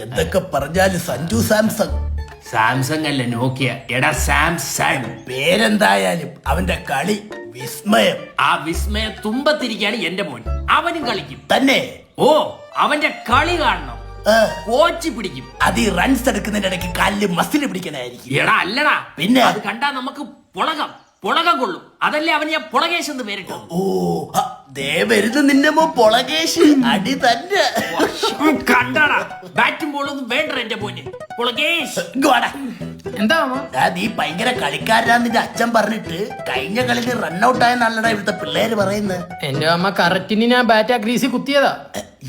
എന്തൊക്കെ പറഞ്ഞാലും Sanju Samsung. Samsung അല്ല, നോക്കിയ. എടാ സാംസങ്. പേരെന്തായാലും അവന്റെ കളി വിസ്മയം. ആ വിസ്മയ തുമ്പത്തിരിക്കാണ് എന്റെ മോൻ. അവനും കളിക്കും തന്നെ. ഓ, അവന്റെ കളി കാണണം. കോച്ചി പിടിക്കും. അത് ഈ റൺസ് എടുക്കുന്നതിന്റെ ഇടയ്ക്ക് കാലില് മസിൽ പിടിക്കാനായിരിക്കും. എടാ അല്ലടാ, പിന്നെ അത് കണ്ടാ നമുക്ക് പുളകം കൊള്ളും. അതല്ലേ അവൻ ഞാൻ പുളകേശ് എന്ന് പേരിട്ടു. ഓ ദേ വരുന്നു നിന്റെ മോ പൊളകേശ്. അടി തന്നെ. കണ്ടാടാ, ബാറ്റും ബോളൊന്നും വേണ്ട എന്റെ മോന്. പുളകേശ് എന്താ നീ ഭയങ്കര കളിക്കാരനാന്ന് അച്ഛൻ പറഞ്ഞിട്ട് കഴിഞ്ഞ കളിയിൽ റൺഔട്ട് ആയ നല്ലടാ ഇവിടുത്തെ പിള്ളേര് പറയുന്നത്. എന്റെ അമ്മ കറക്റ്റിന് ഞാൻ ബാറ്റ് ആ ഗ്രീസിൽ കുത്തിയതാ.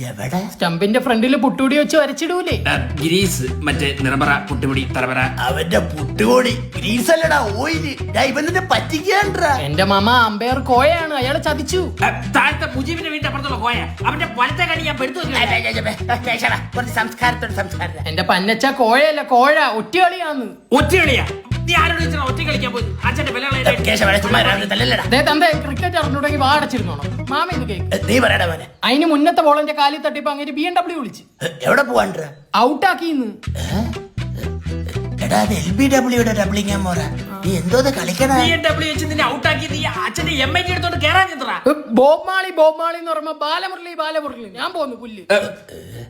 എവിടെ? സ്റ്റമ്പിന്റെ ഫ്രണ്ടില് പുട്ടുകൂടി വെച്ച് വരച്ചിടൂലേ. ഗ്രീസ് മറ്റേ നിറപറ പുട്ടുപൊടി തറപറ. അവന്റെ പുട്ടുകൂടി ഗ്രീസ് അല്ലടാ, ഓയില്. ഇവനെ പറ്റിക്കാണ്ടാ. എന്റെ മാമ അമ്പയർ കോയാണ്, അയാളെ ചതിച്ചു. താഴത്തെ മുജീബിന്റെ വീട്ടിൽ അപ്പുറത്തുള്ള കോയ. അവന്റെ വലത്തെ കണി ഞാൻ പെടുത്തു. സംസ്കാരം. എന്റെ പന്നച്ച കോയല്ല, കോഴ. ഒറ്റകളിയാന്ന്. ഒറ്റകളിയാ? നീ ആരോട് ഒറ്റ കളിക്കാൻ പോയി? അച്ഛന്റെ ക്രിക്കറ്റ് അറിഞ്ഞുണ്ടെങ്കിൽ വാടച്ചിരുന്നോണം. മാമ ഇത് കേക്ക്. നീ പറയടാ മോനെ. അതിന് മുന്നത്തെ ബോളിന്റെ കാലിൽ തട്ടിപ്പോ അങ്ങനെ BMW വിളിച്ച് എവിടെ പോവാണ്ട ഔട്ടാക്കിന്ന്. എടാ LBWയുടെ ഡബ്ലിംഗ് ഞാൻ മോറ. നീ എന്തോ കളിക്കണ. ബോബ് മാളി എന്ന് പറയുമ്പോ ബാലമുരളി ഞാൻ പോന്നു പുല്ല്.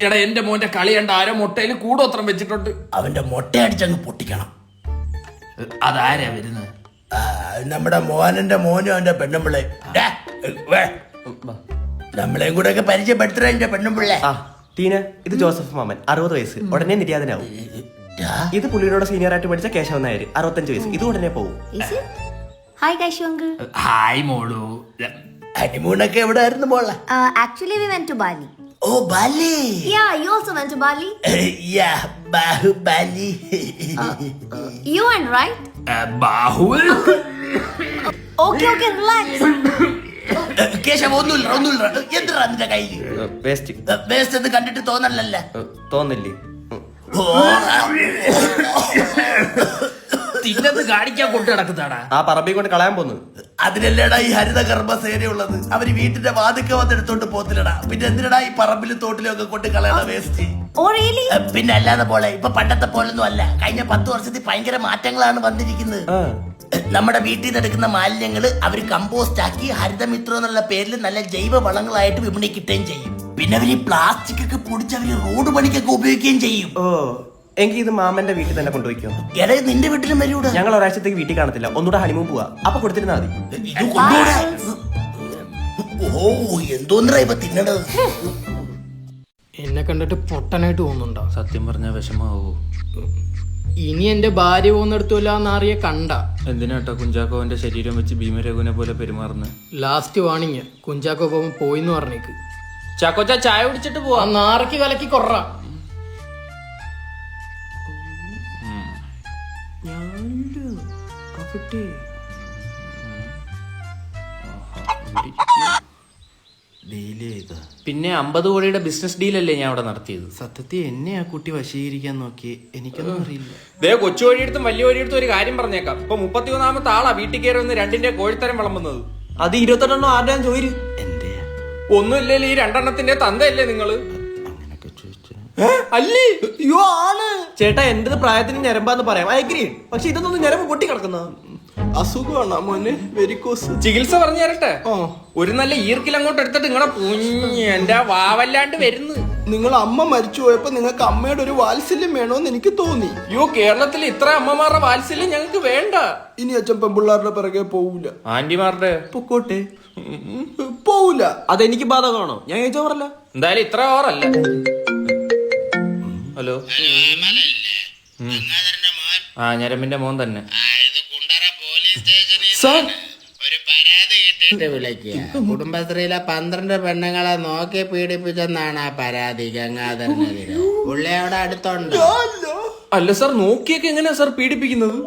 എടാ എന്റെ മോന്റെ കളി കണ്ട ആരോ മുട്ടയിൽ കൂടോത്രം വെച്ചിട്ടുണ്ട്. അവന്റെ മുട്ട അടിച്ചങ്ങ് പൊട്ടിക്കണം. അതാരാ വരുന്നത്? നമ്മുടെ മോഹനന്റെ മോനും അവന്റെ പെണ്ണുമ്പിള്ളേ. നമ്മളെയും കൂടെ ഒക്കെ പരിചയപ്പെടുത്തണ എന്റെ പെണ്ണുമ്പിള്ളേ. ടീന, ഇത് ജോസഫ് മാമൻ, 60 വയസ്സ്, ഉടനെ നിര്യാതനാവും. ഇത് പുള്ളിയോട് സീനിയർ ആയിട്ട് പഠിച്ച കേശവൻ നായർ, 65 വയസ്സ്, ഇത് ഉടനെ പോകും. ഹായ് കാശു അങ്കിൾ. ഹായ് മോളു. ഹണിമൂണൊക്കെ എവിടെ ആയിരുന്നു മോളെ? Actually we went to Bali. Oh, Bali. Yeah, you also went to Bali. Yeah, Bali. You went, right? Bahul. Okay, relax. Keshava ഒന്നുമില്ല. എന്തിനാ നിന്റെ കയ്യില്? വേസ്റ്റ് എന്ന് കണ്ടിട്ട് തോന്നലല്ല. തോന്നില്ലേ? തിന്നത് കാണിക്കാൻ കൊണ്ടു നടക്കുന്നതാടാ. ആ പറമ്പിൽ കൊണ്ട് കളയാൻ പോന്നു. അതിനല്ലേടാ ഈ ഹരിത കർമ്മസേനയുള്ളത്. അവര് വീട്ടിന്റെ വാതിക്ക വന്നെടുത്തോണ്ട് പോത്തില്ലടാ. പിന്നെ എന്തിനടാ ഈ പറമ്പിലും തോട്ടിലും ഒക്കെ കൊണ്ട് കളയണ വേസ്റ്റ്? പിന്നെ അല്ലാതെ പോലെ ഇപ്പൊ പണ്ടത്തെ പോലൊന്നും അല്ല. കഴിഞ്ഞ 10 വർഷത്തിൽ ഭയങ്കര മാറ്റങ്ങളാണ് വന്നിരിക്കുന്നത്. നമ്മുടെ വീട്ടിൽ നിന്ന് എടുക്കുന്ന മാലിന്യങ്ങള് അവര് കമ്പോസ്റ്റ് ആക്കി ഹരിതമിത്രം എന്നുള്ള പേരിൽ നല്ല ജൈവ വളങ്ങളായിട്ട് വിപണി കിട്ടുകയും ചെയ്യും. പിന്നെ അവര് ഈ പ്ലാസ്റ്റിക് ഒക്കെ പൊടിച്ച് അവര് റോഡ് പണിക്കൊക്കെ ഉപയോഗിക്കുകയും ചെയ്യും. ഓ, എങ്കിൽ ഇത് മാമന്റെ വീട്ടിൽ തന്നെ കൊണ്ടുപോയിക്കോ. എടാ നിന്റെ വീട്ടിലും വരൂടാ. ഞങ്ങൾ ഒരാഴ്ചത്തേക്ക് വീട്ടിൽ കാണത്തില്ല, ഒന്നുകൂടെ ഹണിമൂൺ പോവാ. അപ്പൊ കൊടുത്തിരുന്നാ മതി. ഇത് കൊണ്ടുപോടാ. ഓ എന്തോന്നാ ഇപ്പൊ തിന്നണത്? എന്നെ കണ്ടിട്ട് പൊട്ടനായിട്ട് തോന്നുന്നുണ്ടോ? സത്യം പറഞ്ഞ വിഷമാവൂ. ഇനി എന്റെ ഭാര്യ പോകുന്നിടത്തുമില്ലാന്നറിയ കണ്ട. എന്തിനാട്ടോ കുഞ്ചാക്കോവന്റെ ശരീരം വെച്ച് ഭീമരഘുവിനെ പോലെ പെരുമാറുന്നത്? ലാസ്റ്റ് വാണിങ്. കുഞ്ചാക്കോ പോകുമ്പോ പോയിന്ന് പറഞ്ഞേക്ക്. ചാക്കോച്ച ചായ കുടിച്ചിട്ട് പോവാ. നാറയ്ക്ക് കലക്കി കൊറ. പിന്നെ 50 കോടിയുടെ ബിസിനസ് ഡീലല്ലേ ഞാൻ അവിടെ നടത്തിയത്. സത്യത്തിൽ എന്നെ ആ കുട്ടി വശീകരിക്കാൻ നോക്കി, എനിക്കൊന്നും അറിയില്ല. ദേ കൊച്ചു വഴിയെടുത്തും വലിയ വഴിയെടുത്തും ഒരു കാര്യം പറഞ്ഞേക്കാം. ഇപ്പൊ 31ാമത്തെ ആളാ വീട്ടിൽ കയറി വന്ന് 2ന്റെ കോഴിത്തരം വിളമ്പുന്നത്. അത് 28 ആരുടെയും ചോര്. എന്റെ ഒന്നുമില്ലല്ലോ, ഈ 2 എണ്ണത്തിന്റെ തന്തയല്ലേ നിങ്ങള്? അങ്ങനൊക്കെ ചോദിച്ചു അല്ലേ? അയ്യോ ആണ് ചേട്ടാ, എന്റേത് പ്രായത്തിന് ഞരമ്പാന്ന് പറയാം, ഐ അഗ്രി. പക്ഷെ ഇതൊന്നും ഞരമ്പ് പൊട്ടി കിടക്കുന്ന അസുഖമാണ് മോനെ, വെരിക്കോസ്. ചികിത്സ പറഞ്ഞു തരട്ടെ? ഒരു നല്ല ഈർക്കിൽ അങ്ങോട്ട് എടുത്തിട്ട് നിങ്ങളെ എന്റെ വാവല്ലാണ്ട് വരുന്നു. നിങ്ങൾ അമ്മ മരിച്ചു പോയപ്പോ നിങ്ങൾക്ക് അമ്മയുടെ ഒരു വാത്സല്യം വേണോന്ന് എനിക്ക് തോന്നി. യോ, കേരളത്തിൽ ഇത്ര അമ്മമാരുടെ വാത്സല്യം ഞങ്ങൾക്ക് വേണ്ട. ഇനി അച്ഛൻ പെമ്പിള്ളാരുടെ പിറകെ പോവൂല. ആന്റിമാരുടെ പൊക്കോട്ടെ. പോവൂല. അതെനിക്ക് ബാധകമാണോ? ഞാൻ ചോദിച്ചോറല്ല. എന്തായാലും ഇത്ര ഓറല്ല. ഹലോ, ആ ഞരമ്പിന്റെ മോൻ തന്നെ. കുടുംബശ്രീയിലെ 12 പെണ്ണുങ്ങളെ നോക്കി പീഡിപ്പിച്ചെന്നാണ് ആ പരാതി ഗംഗാധരനെതിരെ. പുള്ളിയോടെ അടുത്തുണ്ട്. അല്ല സാർ, നോക്കിയൊക്കെ എങ്ങനെയാ സാർ പീഡിപ്പിക്കുന്നത്?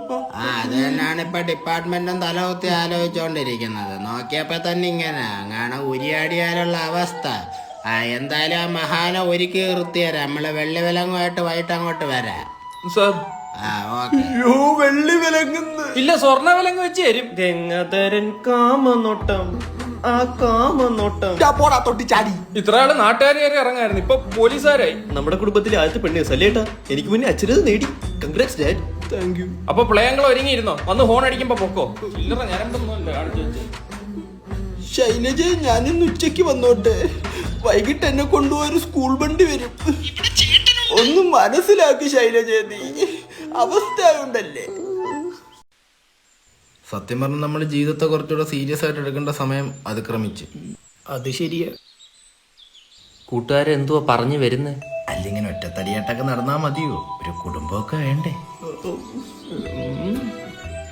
അത് തന്നെയാണ് ഇപ്പൊ ഡിപ്പാർട്ട്മെന്റും തലകുത്തി ആലോചിച്ചോണ്ടിരിക്കുന്നത്. നോക്കിയപ്പോ തന്നെ ഇങ്ങനെ അങ്ങനെ ഉരിയാടിയാലുള്ള അവസ്ഥ. എന്തായാലും ആ മഹാനെ ഒരുക്കി നിർത്തിയരാം. നമ്മള് വെള്ളി വിലങ്ങുമായിട്ട് വൈകിട്ട് അങ്ങോട്ട് വരാം സാർ. വെള്ളി വിലങ്ങുന്നു ഇല്ല, സ്വർണ്ണ വിലങ്ങ് വെച്ച് തരും. ഗംഗാധരൻ കാമനോട്ടം ആ കാമനോട്ടം. പോടാ തൊട്ടി ചാടി. ഇത്ര ആള് നാട്ടുകാർ കയറി ഇറങ്ങായിരുന്നു, ഇപ്പൊ പോലീസുകാരായി. നമ്മുടെ കുടുംബത്തിലെ ആദ്യത്തെ പെണ്ണ് സല്ലേട്ടാ. എനിക്ക് മുന്നേ അച്ഛനത് നേടി. Congrats dad. Thank you. അപ്പൊ പ്ലേയങ്ങൾ ഒരുങ്ങിയിരുന്നോ? വന്ന് ഹോൺ അടിക്കുമ്പോ പൊക്കോ. ചില്ലറ ഞാനെന്തൊന്നുമല്ല കാണിച്ചു വെച്ചേ. ശൈലജ, ഞാനിന്ന് ഉച്ചയ്ക്ക് വന്നോട്ടെ. വൈകിട്ട് എന്നെ കൊണ്ടുപോയൊരു സ്കൂൾ വണ്ടി വരും. ഒന്നും മനസ്സിലാക്കി ശൈലജ, നീ അവസ്ഥയുണ്ടല്ലേ. സത്യം പറഞ്ഞാൽ നമ്മൾ ജീവിതത്തെ കുറച്ചുകൂടെ സീരിയസ് ആയിട്ട് എടുക്കേണ്ട സമയം അതിക്രമിച്ചു. അത് ശരിയാ. കൂട്ടുകാരെന്തുവാ പറഞ്ഞു വരുന്നേ? അല്ലെങ്കിൽ ഒറ്റത്തടിയായിട്ടൊക്കെ നടന്നാ മതിയോ? ഒരു കുടുംബമൊക്കെ വേണ്ടേ?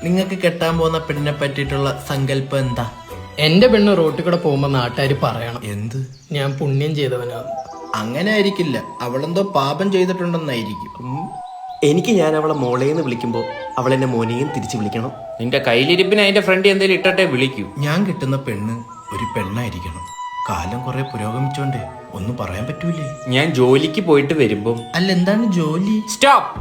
നിങ്ങൾക്ക് കെട്ടാൻ പോകുന്ന പെണ്ണിനെ പറ്റിയിട്ടുള്ള സങ്കല്പം എന്താ? എന്റെ പെണ്ണ് റോട്ടിൽ കൂടെ പോകുമ്പോ നാട്ടുകാർ പറയണം എന്ത്? ഞാൻ പുണ്യം ചെയ്തവനാണ്. അങ്ങനെ ആയിരിക്കില്ല, അവളെന്തോ പാപം ചെയ്തിട്ടുണ്ടെന്നായിരിക്കും. എനിക്ക് ഞാൻ അവളെ മോളേന്ന് വിളിക്കുമ്പോ അവളെന്നെ മോനെയും തിരിച്ചു വിളിക്കണം. നിന്റെ കയ്യിലിരിപ്പിന് അതിന്റെ ഫ്രണ്ട് എന്തേലും ഇട്ടട്ടെ വിളിക്കൂ. ഞാൻ കിട്ടുന്ന പെണ്ണ് ഒരു പെണ്ണായിരിക്കണം. കാലം കുറെ പുരോഗമിച്ചോണ്ടേ ഒന്നും പറയാൻ പറ്റൂലേ. ഞാൻ ജോലിക്ക് പോയിട്ട് വരുമ്പം അല്ല, എന്താണ് ജോലി? സ്റ്റോപ്പ്.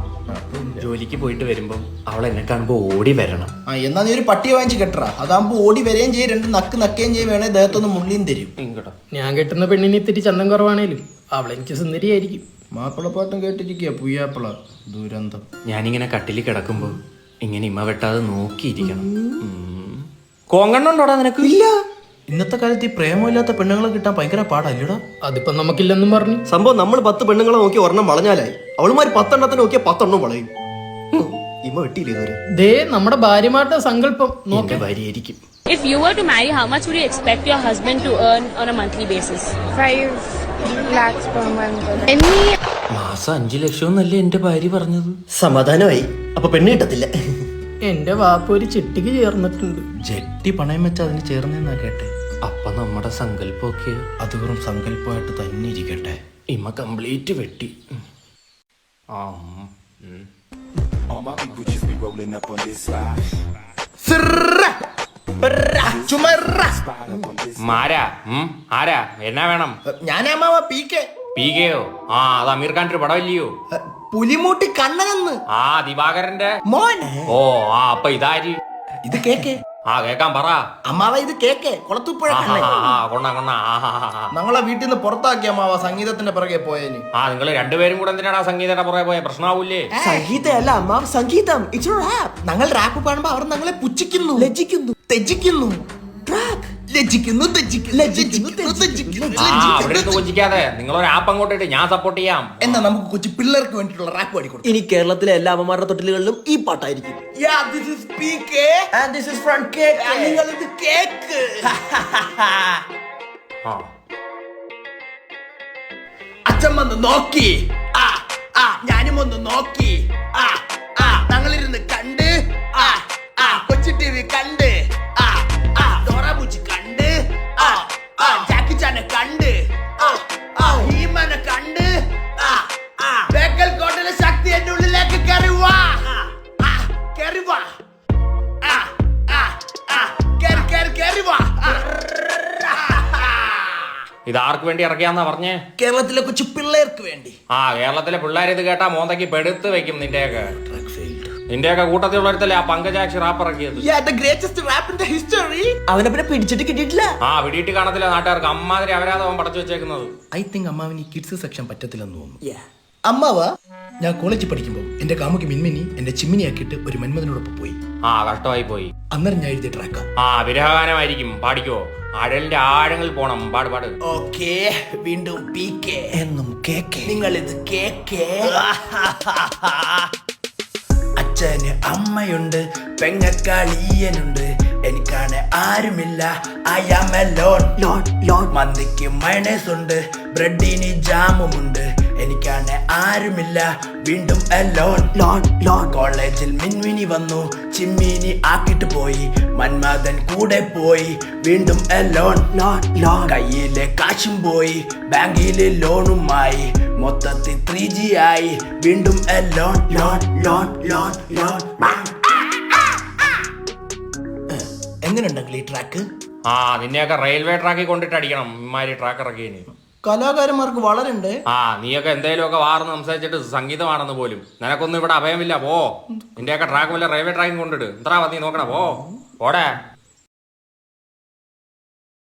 ജോലിക്ക് പോയിട്ട് വരുമ്പം അവൾ എന്നെ കാണുമ്പോ ഓടി വരണം. എന്നാ നീ ഒരു പട്ടിയെ വാങ്ങിച്ച് കെട്ടറാ. അതാകുമ്പോ ഓടി വരെയും ചെയ്യും, രണ്ട് നക്കുകയും ചെയ്യും, വേണേ ദേഹത്തൊന്ന് മുള്ളിയും തരും. ഇങ്ങോട്ടോ. ഞാൻ കെട്ടുന്ന പെണ്ണിന് ഇത്തിരി ചന്തം കുറവാണേലും അവളെനിക്ക് സുന്ദരിയായിരിക്കും. മാപ്പിളപ്പാട്ടും കേട്ടിരിക്കുക പുയ്യാപ്പിള ദുരന്തം. ഞാനിങ്ങനെ കട്ടിലിൽ കിടക്കുമ്പോ ഇങ്ങനെ ഇമ്മ വെട്ടാതെ നോക്കിയിരിക്കണം. കോങ്കണ്ണുണ്ടോടാ നിനക്ക്? ഇല്ല, ഇന്നത്തെ കാലത്ത് ഈ പ്രേമമില്ലാത്ത പെണ്ണുങ്ങളെ കിട്ടാൻ ഭയങ്കര പാടല്ലടാ. അതിപ്പോ നമുക്കില്ലെന്നും പറഞ്ഞു. സംഭവം നമ്മൾ 10 പെണ്ണുങ്ങളെ നോക്കി ഒരെണ്ണം വളഞ്ഞാലായി. അവളുമാര് 10 എണ്ണത്തിന് നോക്കിയാൽ 10 എണ്ണം വളയും. ഇമ്മ വെട്ടിയില്ലേ ഇതുവരെ? ദേ നമ്മുടെ ഭാര്യമാരുടെ സങ്കല്പം എന്റെ നോക്കാൻ. ഭാര്യയായിരിക്കും. If you were to marry, how much would you expect your husband to earn on a monthly basis? 5 lakhs per month. മാസം 5 ലക്ഷം എന്നല്ലേ എന്റെ ഭാര്യ പറഞ്ഞത്? സമാധാനമായി. അപ്പൊ പെണ്ണ് കിട്ടത്തില്ല. എന്റെ വാപ്പ ഒരു ചിട്ടിക്ക് ചേർന്നിട്ടുണ്ട്. ജെട്ടി പണയം വെച്ച് അതിന് ചേർന്നെന്നാ കേട്ടെ. അപ്പൊ നമ്മുടെ സങ്കല്പമൊക്കെ അത് വെറും സങ്കല്പമായിട്ട് തന്നെ ഇരിക്കട്ടെ. ഇമ്മ കംപ്ലീറ്റ് വെട്ടി. മാരാ ആരാ എന്നാ വേണം? ഞാനമ്മാവ പി കെ. പീകയോ? ആ, അത് അമീർ ഖാന്റെ ഒരു പടമല്ലയോ? പുലിമൂട്ടി കണ്ണനെന്ന്. ആ, ദിവാകരന്റെ മോൻ. ഓ, ആ, അപ്പൊ ഇതാര്? ഇത് കേക്കെ. ആ, കേക്കാൻ പറ. അമ്മാവ ഇത് കേക്കെ. കുളത്തുപ്പുഴ കണ്ണൻ. കൊണ്ണ കൊണ്ണ. ഞങ്ങളെ വീട്ടിൽ നിന്ന് പുറത്താക്കി അമ്മാവ സംഗീതത്തിന്റെ പിറകെ പോയേന്. ആ, നിങ്ങൾ രണ്ടുപേരും കൂടെ എന്തിനാടാ സംഗീതയുടെ പുറകെ പോയ? പ്രശ്നമാവൂലേ? സംഗീതമല്ല അമ്മ, സംഗീതം. It's a rap. ഞങ്ങൾ റാപ്പ് പാടുമ്പോ അവർ ഞങ്ങളെ പുച്ഛിക്കുന്നു, ലജ്ജിക്കുന്നു, തെജിക്കുന്നു. ലജ്ജിക്കുന്നു, അവിടെ കൊച്ചിക്കാതെ നിങ്ങളൊരു ആപ്പ് അങ്ങോട്ട് ഇട്ട് ഞാൻ സപ്പോർട്ട് ചെയ്യാം. എന്നാ നമുക്ക് കൊച്ചു പിള്ളേർക്ക് വേണ്ടിയിട്ടുള്ള റാപ്പ് പാടിക്കൊടുക്കും. ഇനി കേരളത്തിലെ എല്ലാ അമ്മമാരുടെ തൊട്ടിലുകളിലും ഈ പാട്ടായിരിക്കും. അച്ഛൻ വന്ന് നോക്കി, ഞാനും ഒന്ന് നോക്കി, ഞങ്ങളിരുന്ന് കണ്ട്, കൊച്ചി ടി വി കണ്ട്, ഡോറാബുച്ചി കണ്ട്, ജാക്കി ചാനെ കണ്ട്, ഹീമനെ കണ്ട്, ബേക്കൽ കോട്ടയിലെ ശക്തി എന്റെ ഉള്ളിലേക്ക് കയറി വാ, കയറി വാ, കയറി വാ. ഇത് ആർക്ക് വേണ്ടി ഇറക്കിയാന്നാ പറഞ്ഞേ? കേരളത്തിലെ കൊച്ചു പിള്ളേർക്ക് വേണ്ടി. ആ, കേരളത്തിലെ പിള്ളേർ ഇത് കേട്ടാ മോന്തയ്ക്ക് പെടുത്ത് വെക്കും. നിന്റെയൊക്കെ കൂട്ടത്തിലുള്ളവരത്തല്ലേ ആ പങ്കജാക്ഷി റാപ്പ് ഇറക്കിയത്? അവനെ പിന്നെ പിടിച്ചിട്ട് കിട്ടിയിട്ടില്ല. ആ, പിടിയിട്ട് കാണത്തില്ല നാട്ടുകാർക്ക്. അമ്മാതിരി അവരാധവൻ പടച്ചു വെച്ചേക്കുന്നത്. ഐ തിങ്ക് അമ്മാവിന് കിഡ്സ് സെക്ഷൻ പറ്റത്തില്ലെന്ന് തോന്നുന്നു. അമ്മാവ, ഞാൻ കോളേജിൽ പഠിക്കുമ്പോൾ എന്റെ കാമുക്ക് മിൻമിനി എന്റെ ചിമ്മിനിയാക്കിയിട്ട് ഒരു മന്മഥനോടൊപ്പം പോയി. ആ, കഷ്ടമായി പോയി. അന്നേരം ഞാൻ എഴുതിയ ട്രാക്കാ. ആ, വിരഹഗാനമായിരിക്കും. പാടിക്കോ. അഴലിന്റെ ആഴങ്ങളിൽ പോണം. പാട് പാട്. ഓക്കേ, വീണ്ടും പി കെ എന്നും കേക്ക്. നിങ്ങൾ ഇത് കേക്ക്. അച്ഛന് അമ്മയുണ്ട്, പെങ്ങക്കാളിയനുണ്ട്, എനിക്കാണ് ആരുമില്ല. I am alone. മന്തിക്ക് മയണൈസ് ഉണ്ട്, ബ്രെഡിന് ജാമുമുണ്ട്, എനിക്കാണ് ആരുമില്ല. വീണ്ടും എലോൺ. കോളേജിൽ മിൻമിനി വന്നു, ചിമ്മിനി ആക്കിട്ട് പോയി, മന്മഥൻ കൂടെ പോയി, വീണ്ടും എലോൺ. കയ്യിലെ കാശും പോയി, ബാങ്കിലെ ലോണുമായി, മൊത്തത്തിൽ 3G ആയി, വീണ്ടും എലോൺ. എങ്ങനെയുണ്ടെങ്കിൽ ഈ ട്രാക്ക്? ആ, നിന്നെയൊക്കെ റെയിൽവേ ട്രാക്കിൽ കൊണ്ടിട്ട് അടിക്കണം. ഇമാരി ട്രാക്ക് ഇറക്കിയതിന് കലാകാരന്മാർക്ക് വളരെ. ആ, നീയൊക്കെ എന്തേലുമൊക്കെ വാർന്ന് സംസാരിച്ചിട്ട് സംഗീതമാണെന്ന് പോലും. നിനക്കൊന്നും ഇവിടെ അഭയമില്ല. പോ, നിന്റെയൊക്കെ ട്രാക്ക് വല്ല റെയിൽവേ ട്രാക്കിൽ കൊണ്ടിട്ട്. എത്ര നീ നോക്കണ? പോ, പോടെ.